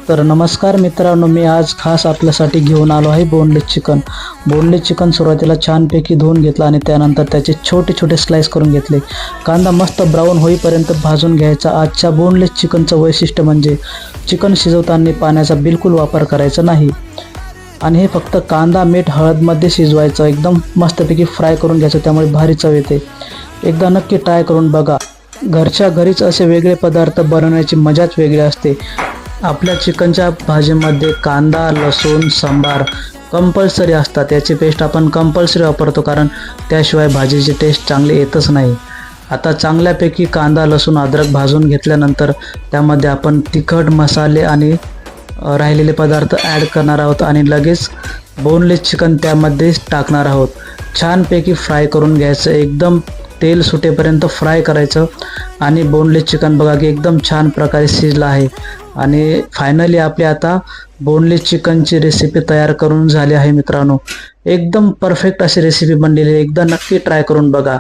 तर नमस्कार मित्रांनो, मी आज खास आपल्यासाठी घेऊन आलो आहे बोनलेस चिकन. बोनलेस चिकन सुरुवातीला छानपैकी धुवून घेतलं आणि त्यानंतर त्याचे छोटे छोटे स्लाइस करून घेतले. कांदा मस्त ब्राऊन होईपर्यंत भाजून घ्यायचा. आजच्या बोनलेस चिकनचं वैशिष्ट्य म्हणजे चिकन शिजवताना पाण्याचा बिलकुल वापर करायचा नाही आणि हे फक्त कांदा मीठ हळदमध्ये शिजवायचं. एकदम मस्तपैकी फ्राय करून घ्यायचं, त्यामुळे भारी चव येते. एकदा नक्की ट्राय करून बघा. घरच्या घरीच असे वेगळे पदार्थ बनवण्याची मजाच वेगळी असते. आपल्या चिकनच्या भाजीमध्ये कांदा लसूण सांबार कंपल्सरी असतात. याची पेस्ट आपण कंपल्सरी वापरतो, कारण त्याशिवाय भाजीची टेस्ट चांगली येतच नाही. आता चांगल्यापैकी कांदा लसूण अद्रक भाजून घेतल्यानंतर त्यामध्ये आपण तिखट मसाले आणि राहिलेले पदार्थ ॲड करणार आहोत आणि लगेच बोनलेस चिकन त्यामध्ये टाकणार आहोत. छानपैकी फ्राय करून घ्यायचं. एकदम तेल सुटेपर्यंत फ्राय करायचं आणि बोनलेस चिकन बघा की एकदम छान प्रकारे शिजलं आहे. आणि फायनली आपली आता बोनलेस चिकनची रेसिपी तयार करून झाली आहे मित्रांनो. एकदम परफेक्ट अशी रेसिपी बनलेली आहे. एकदा नक्की ट्राय करून बघा.